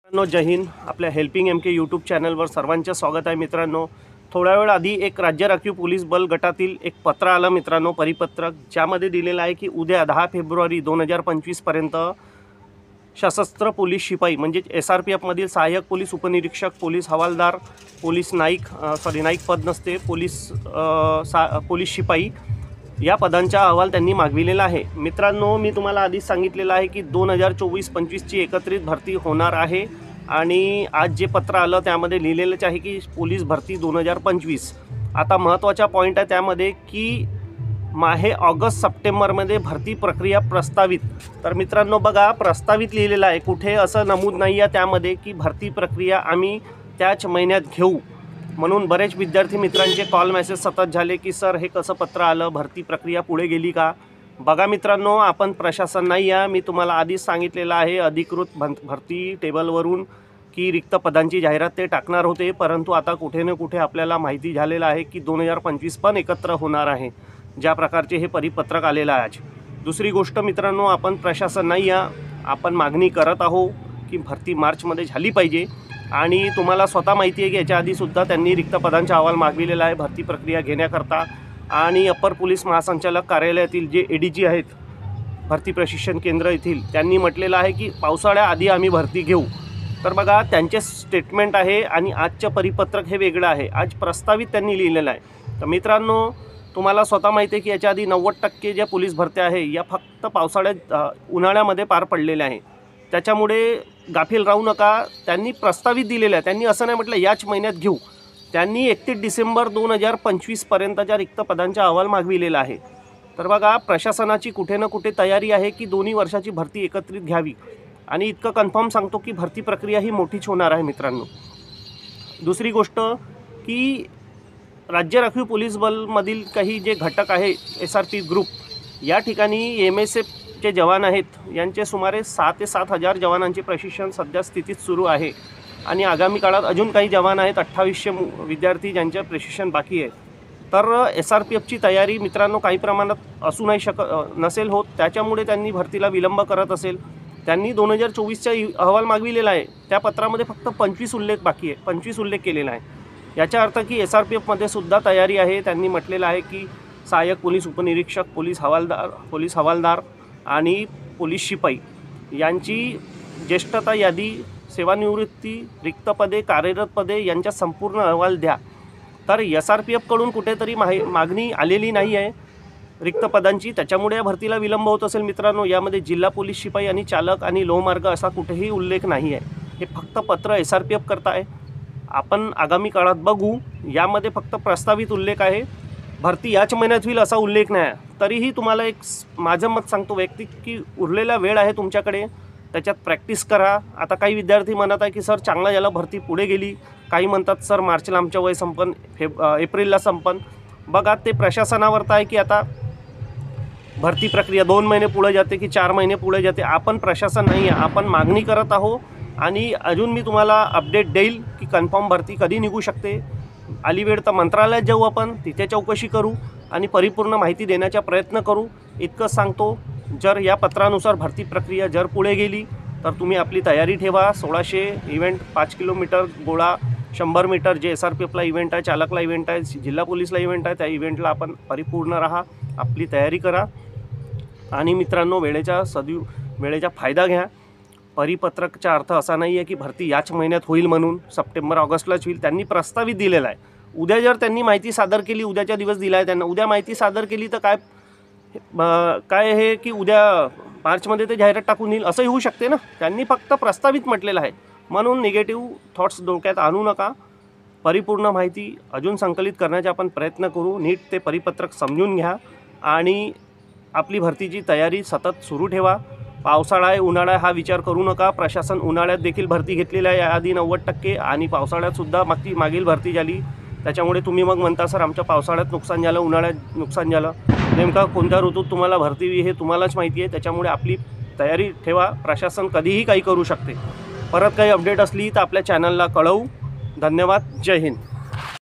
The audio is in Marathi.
मित्रांनो, जय हिंद. आपल्या हेल्पिंग एम के यूट्यूब चॅनलवर सर्वांचे स्वागत आहे. मित्रांनो, थोड्या वेळ आधी एक राज्य राखीव पोलीस बल गटातील एक पत्र आलं मित्रांनो, परिपत्रक, ज्यामध्ये दिलेलं आहे की उद्या 10 फेब्रुवारी 2025 पर्यंत सशस्त्र पोलीस शिपाई म्हणजे SRPF मधील सहाय्यक पोलीस उपनिरीक्षक, पोलीस हवालदार, पोलीस नाईक नाईक पद नसते, पोलीस शिपाई या पदांचा अहवाल त्यांनी मागविलेला आहे. मित्रांनो, मी तुम्हाला आधीच सांगितलेलं आहे की 2024-25ची एकत्रित भरती होणार आहे आणि आज जे पत्र आलं त्यामध्ये लिहिलेलंच आहे की पोलीस भरती 2025. आता महत्त्वाचा पॉईंट आहे त्यामध्ये की ऑगस्ट सप्टेंबरमध्ये भरती प्रक्रिया प्रस्तावित. तर मित्रांनो बघा, प्रस्तावित लिहिलेलं आहे, कुठे असं नमूद नाही आहे त्यामध्ये की भरती प्रक्रिया आम्ही त्याच महिन्यात घेऊ. म्हणून बरेच विद्यार्थी मित्रांचे कॉल मेसेज सतत झाले की सर हे कसं पत्र आलं, भरती प्रक्रिया पुढे गेली का? बघा मित्रांनो, आपण प्रशासन नाही आहे. मी तुम्हाला आधीच सांगितलेलं आहे अधिकृत भरती टेबलवरून की रिक्त पदांची जाहिरात ते टाकणार होते, परंतु आता कुठे ना कुठे आपल्याला माहिती झालेलं आहे की 2025 पण एकत्र होणार आहे, ज्या प्रकारचे हे परिपत्रक आलेलं आहे आज. दुसरी गोष्ट मित्रांनो, आपण प्रशासन नाही आहे, आपण मागणी करत आहोत की भरती मार्चमध्ये झाली पाहिजे. आणि तुम्हाला स्वतः माहिती आहे की याच्या आधीसुद्धा त्यांनी रिक्त पदांचा अहवाल मागविलेला आहे भरती प्रक्रिया घेण्याकरता. आणि अप्पर पोलीस महासंचालक कार्यालयातील जे ADG आहेत, भरती प्रशिक्षण केंद्र येथील, त्यांनी म्हटलेलं आहे की पावसाळ्याआधी आम्ही भरती घेऊ. तर बघा, त्यांचे स्टेटमेंट आहे आणि आजचं परिपत्रक हे वेगळं आहे. आज प्रस्तावित त्यांनी लिहिलेलं आहे. तर मित्रांनो, तुम्हाला स्वतः माहिती आहे की याच्या आधी 90% ज्या पोलीस भरत्या आहे या फक्त उन्हाळ्यामध्ये पार पडलेल्या आहे. त्याच्यामुळे गाफील राहू नका. त्यांनी प्रस्तावित दिलेलं आहे, त्यांनी असं नाही म्हटलं याच महिन्यात घेऊ. त्यांनी 31 डिसेंबर 2025 पर्यंतच्या रिक्त पदांचा अहवाल मागविलेला आहे. तर बघा, प्रशासनाची कुठे ना कुठे तयारी आहे की दोन्ही वर्षाची भरती एकत्रित घ्यावी. आणि इतकं कन्फर्म सांगतो की भरती प्रक्रिया ही मोठीच होणार आहे मित्रांनो. दुसरी गोष्ट की राज्य राखीव पोलीस बलमधील काही जे घटक आहे SRP ग्रुप, या ठिकाणी MSFचे जवान आहेत, यांचे सुमारे 6 ते 7 हजार जवानांचे प्रशिक्षण सध्या स्थितीत सुरू आहे. आणि आगामी काळात अजून काही जवान आहेत, 2800 विद्यार्थी ज्यांचे प्रशिक्षण बाकी आहे. तर SRPFची तयारी मित्रांनो काही प्रमाणात असू नसेल होत, त्याच्यामुळे त्यांनी भरतीला विलंब करत असेल. त्यांनी 2024चा अहवाल मागविलेला आहे, त्या पत्रामध्ये फक्त 25 उल्लेख बाकी आहे, 25 उल्लेख केलेला आहे. याचा अर्थ की SRPFमध्ये सुद्धा तयारी आहे. त्यांनी म्हटलेलं आहे की सहाय्यक पोलीस उपनिरीक्षक, पोलीस हवालदार आणि पोलीस शिपाई यांची ज्येष्ठता यादी, सेवानिवृत्ती, रिक्त पदे, कार्यरत पदे यांचा संपूर्ण अहवाल द्या. तर SRPFकडून कुठेतरी मागणी आलेली नाही आहे रिक्त पदांची, त्याच्यामुळे या भरतीला विलंब होत असेल. मित्रांनो, यामध्ये जिल्हा पोलीस शिपाई आणि चालक आणि लोहमार्ग असा कुठेही उल्लेख नाही आहे. हे फक्त पत्र SRPF करता आहे. आपण आगामी काळात बघू. यामध्ये फक्त प्रस्तावित उल्लेख आहे, भरती याच महिन्यात होईल असा उल्लेख नाही आहे. तरीही तुम्हाला एक माझं मत सांगतो वैयक्तिक की उरलेला वेळ आहे तुमच्याकडे, त्याच्यात प्रॅक्टिस करा. आता काही विद्यार्थी म्हणत आहे की सर चांगला झाला भरती पुढे गेली, काही म्हणतात सर मार्चला आमचं वय संपन, एप्रिलला संपन. बघा, ते प्रशासनावरती आहे की आता भरती प्रक्रिया 2 महिने पुढे जाते की 4 महिने पुढे जाते. आपण प्रशासन नाही आहे, आपण मागणी करत आहोत. आणि अजून मी तुम्हाला अपडेट देईल की कन्फर्म भरती कधी निघू शकते. आली वेळ तर मंत्रालयात जाऊ, आपण तिथे चौकशी करू आणि परिपूर्ण माहिती देण्याचा प्रयत्न करू. इतकंच सांगतो. जर या पत्रानुसार भरती प्रक्रिया जर पुढे गेली तर तुम्ही आपली तयारी ठेवा. 1600 इव्हेंट, 5 किलोमीटर गोळा, 100 मीटर जे SRPFला इव्हेंट आहे, चालकला इव्हेंट आहे, जिल्हा पोलीसला इव्हेंट आहे, त्या इव्हेंटला आपण परिपूर्ण राहा, आपली तयारी करा. आणि मित्रांनो, वेळेचा फायदा घ्या. परिपत्रकचा अर्थ असा नाही आहे की भरती याच महिन्यात होईल म्हणून, सप्टेंबर ऑगस्टलाच होईल. त्यांनी प्रस्तावित दिलेला आहे. उद्या जर त्यांनी माहिती सादर केली, उद्याचा दिवस दिला आहे त्यांना, उद्या माहिती सादर केली तर काय हे की उद्या मार्चमध्ये ते जाहिरात टाकून येईल असंही होऊ शकते ना. त्यांनी फक्त प्रस्तावित म्हटलेलं आहे. म्हणून निगेटिव्ह थॉट्स डोक्यात आणू नका. परिपूर्ण माहिती अजून संकलित करण्याचा आपण प्रयत्न करू. नीट ते परिपत्रक समजून घ्या आणि आपली भरतीची तयारी सतत सुरू ठेवा. पावसाळा आहे, उन्हाळा हा विचार करू नका. प्रशासन उन्हाळ्यात देखील भरती घेतलेली आहे याआधी 90% आणि पावसाळ्यातसुद्धा मागील भरती झाली. त्याच्यामुळे तुम्ही मग म्हणता सर आमच्या पावसाळ्यात नुकसान झालं, उन्हाळ्यात नुकसान झालं. नेमका कोणत्या ऋतूत तुम्हाला भरती हे तुम्हालाच माहिती आहे. त्याच्यामुळे आपली तयारी ठेवा. प्रशासन कधीही काही करू शकते. परत काही अपडेट असली तर आपल्या चॅनलला कळवू. धन्यवाद. जय हिंद.